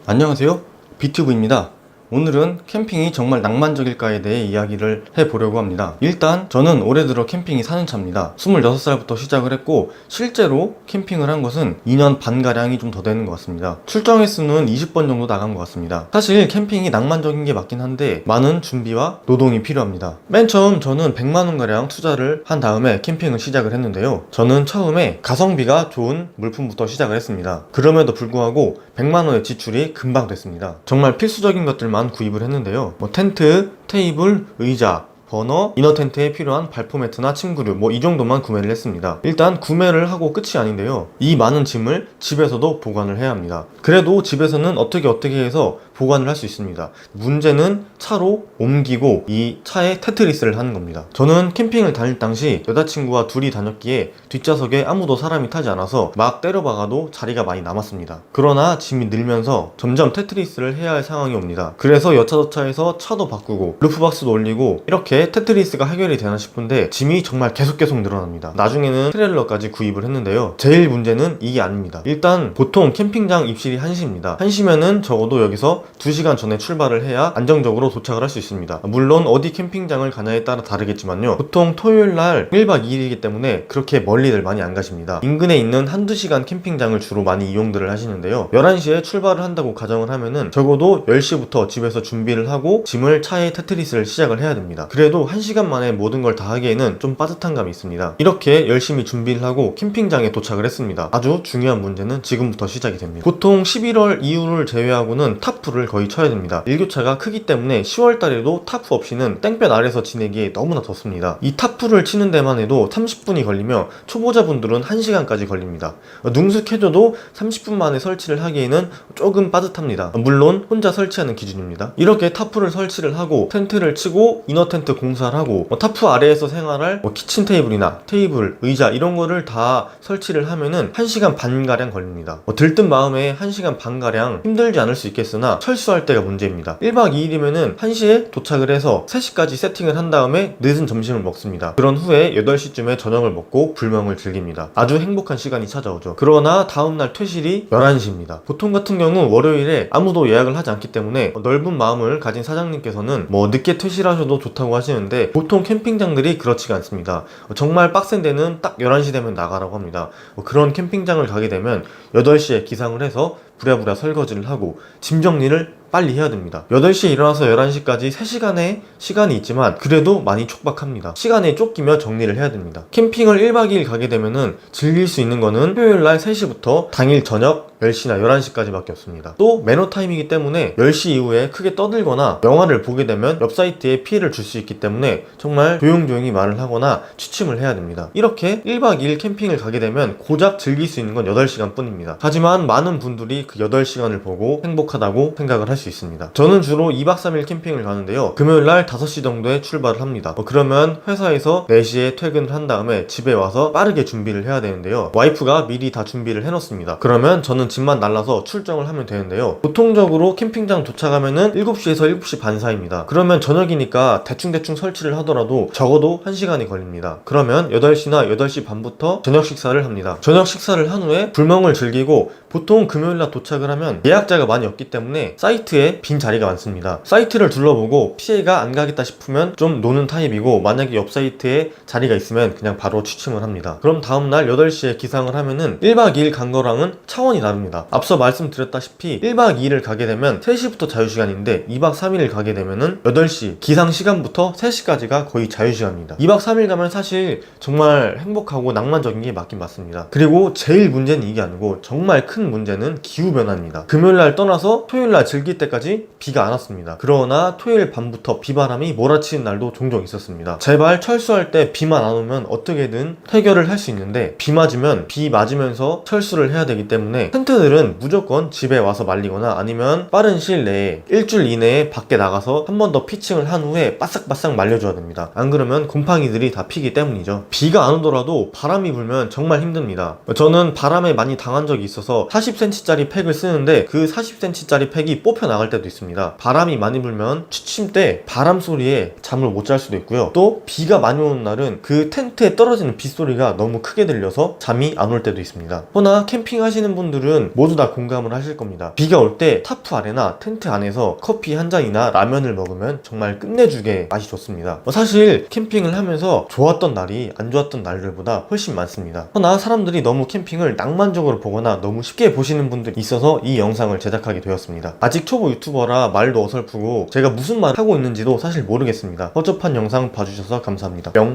안녕하세요, 비튜브입니다. 오늘은 캠핑이 정말 낭만적일까에 대해 이야기를 해보려고 합니다. 일단 저는 올해 들어 캠핑이 4년차입니다. 26살부터 시작을 했고 실제로 캠핑을 한 것은 2년 반가량이 좀 더 되는 것 같습니다. 출정 횟수는 20번 정도 나간 것 같습니다. 사실 캠핑이 낭만적인 게 맞긴 한데 많은 준비와 노동이 필요합니다. 맨 처음 저는 100만원가량 투자를 한 다음에 캠핑을 시작을 했는데요. 저는 처음에 가성비가 좋은 물품부터 시작을 했습니다. 그럼에도 불구하고 100만원의 지출이 금방 됐습니다. 정말 필수적인 것들만 구입을 했는데요. 텐트, 테이블, 의자, 버너, 이너 텐트에 필요한 발포 매트나 침구류 이 정도만 구매를 했습니다. 일단 구매를 하고 끝이 아닌데요. 이 많은 짐을 집에서도 보관을 해야 합니다. 그래도 집에서는 어떻게 해서 보관을 할 수 있습니다. 문제는 차로 옮기고 이 차에 테트리스를 하는 겁니다. 저는 캠핑을 다닐 당시 여자친구와 둘이 다녔기에 뒷좌석에 아무도 사람이 타지 않아서 막 때려박아도 자리가 많이 남았습니다. 그러나 짐이 늘면서 점점 테트리스를 해야 할 상황이 옵니다. 그래서 여차저차해서 차도 바꾸고 루프박스도 올리고 이렇게 테트리스가 해결이 되나 싶은데 짐이 정말 계속 늘어납니다. 나중에는 트레일러까지 구입을 했는데요. 제일 문제는 이게 아닙니다. 일단 보통 캠핑장 입실이 1시입니다. 1시면은 적어도 여기서 2시간 전에 출발을 해야 안정적으로 도착을 할 수 있습니다. 물론 어디 캠핑장을 가냐에 따라 다르겠지만요. 보통 토요일날 1박 2일이기 때문에 그렇게 멀리들 많이 안 가십니다. 인근에 있는 한두 시간 캠핑장을 주로 많이 이용들을 하시는데요. 11시에 출발을 한다고 가정을 하면은 적어도 10시부터 집에서 준비를 하고 짐을 차에 테트리스를 시작을 해야 됩니다. 그래도 1시간 만에 모든 걸 다 하기에는 좀 빠듯한 감이 있습니다. 이렇게 열심히 준비를 하고 캠핑장에 도착을 했습니다. 아주 중요한 문제는 지금부터 시작이 됩니다. 보통 11월 이후를 제외하고는 타프를 거의 쳐야 됩니다. 일교차가 크기 때문에 10월달에도 타프 없이는 땡볕 아래서 지내기에 너무나 덥습니다. 이 타프를 치는 데만 해도 30분이 걸리며 초보자분들은 1시간까지 걸립니다. 능숙해져도 30분 만에 설치를 하기에는 조금 빠듯합니다. 물론 혼자 설치하는 기준입니다. 이렇게 타프를 설치를 하고 텐트를 치고 이너 텐트 공사를 하고 타프 아래에서 생활할 키친 테이블이나 테이블, 의자 이런 거를 다 설치를 하면은 1시간 반가량 걸립니다. 들뜬 마음에 1시간 반가량 힘들지 않을 수 있겠으나 철수할 때가 문제입니다. 1박 2일이면은 1시에 도착을 해서 3시까지 세팅을 한 다음에 늦은 점심을 먹습니다. 그런 후에 8시쯤에 저녁을 먹고 불멍을 즐깁니다. 아주 행복한 시간이 찾아오죠. 그러나 다음날 퇴실이 11시입니다. 보통 같은 경우 월요일에 아무도 예약을 하지 않기 때문에 넓은 마음을 가진 사장님께서는 늦게 퇴실하셔도 좋다고 하시는데 보통 캠핑장들이 그렇지가 않습니다. 정말 빡센 데는 딱 11시 되면 나가라고 합니다. 그런 캠핑장을 가게 되면 8시에 기상을 해서 부랴부랴 설거지를 하고 짐 정리를 빨리 해야 됩니다. 8시에 일어나서 11시까지 3시간의 시간이 있지만 그래도 많이 촉박합니다. 시간에 쫓기며 정리를 해야 됩니다. 캠핑을 1박 2일 가게 되면은 즐길 수 있는 거는 토요일날 3시부터 당일 저녁 10시나 11시까지 밖에 없습니다. 또 매너 타임이기 때문에 10시 이후에 크게 떠들거나 영화를 보게 되면 옆 사이트에 피해를 줄 수 있기 때문에 정말 조용히 말을 하거나 취침을 해야 됩니다. 이렇게 1박 2일 캠핑을 가게 되면 고작 즐길 수 있는 건 8시간 뿐입니다. 하지만 많은 분들이 그 8시간을 보고 행복하다고 생각을 할 수 있습니다. 저는 주로 2박 3일 캠핑을 가는데요. 금요일날 5시 정도에 출발을 합니다. 그러면 회사에서 4시에 퇴근을 한 다음에 집에 와서 빠르게 준비를 해야 되는데요. 와이프가 미리 다 준비를 해놓습니다. 그러면 저는 짐만 날라서 출정을 하면 되는데요. 보통적으로 캠핑장 도착하면은 7시에서 7시 반 사이입니다. 그러면 저녁이니까 대충 설치를 하더라도 적어도 1시간이 걸립니다. 그러면 8시나 8시 반부터 저녁 식사를 합니다. 저녁 식사를 한 후에 불멍을 즐기고 보통 금요일날 도착을 하면 예약자가 많이 없기 때문에 사이트에 빈 자리가 많습니다. 사이트를 둘러보고 피해가 안 가겠다 싶으면 좀 노는 타입이고 만약에 옆 사이트에 자리가 있으면 그냥 바로 취침을 합니다. 그럼 다음날 8시에 기상을 하면은 1박 2일 간 거랑은 차원이 다릅니다. 앞서 말씀드렸다시피 1박 2일을 가게 되면 3시부터 자유시간인데 2박 3일을 가게 되면은 8시 기상 시간부터 3시까지가 거의 자유시간입니다. 2박 3일 가면 사실 정말 행복하고 낭만적인 게 맞긴 맞습니다. 그리고 제일 문제는 이게 아니고 정말 큰 문제는 기후변화입니다. 금요일날 떠나서 토요일날 즐길 때까지 비가 안 왔습니다. 그러나 토요일 밤부터 비바람이 몰아치는 날도 종종 있었습니다. 제발 철수할 때 비만 안 오면 어떻게든 해결을 할 수 있는데 비 맞으면 비 맞으면서 철수를 해야 되기 때문에 텐트들은 무조건 집에 와서 말리거나 아니면 빠른 시일 내에 일주일 이내에 밖에 나가서 한 번 더 피칭을 한 후에 바싹바싹 말려줘야 됩니다. 안 그러면 곰팡이들이 다 피기 때문이죠. 비가 안 오더라도 바람이 불면 정말 힘듭니다. 저는 바람에 많이 당한 적이 있어서 40cm짜리 팩을 쓰는데 그 40cm짜리 팩이 뽑혀 나갈 때도 있습니다. 바람이 많이 불면 취침 때 바람 소리에 잠을 못 잘 수도 있고요. 또 비가 많이 오는 날은 그 텐트에 떨어지는 빗소리가 너무 크게 들려서 잠이 안 올 때도 있습니다. 허나 캠핑 하시는 분들은 분들은 모두 다 공감을 하실 겁니다. 비가 올 때 타프 아래나 텐트 안에서 커피 한 잔이나 라면을 먹으면 정말 끝내주게 맛이 좋습니다. 사실 캠핑을 하면서 좋았던 날이 안 좋았던 날들보다 훨씬 많습니다. 그러나 사람들이 너무 캠핑을 낭만적으로 보거나 너무 쉽게 보시는 분들이 있어서 이 영상을 제작하게 되었습니다. 아직 초보 유튜버라 말도 어설프고 제가 무슨 말을 하고 있는지도 사실 모르겠습니다. 허접한 영상 봐주셔서 감사합니다. 뿅.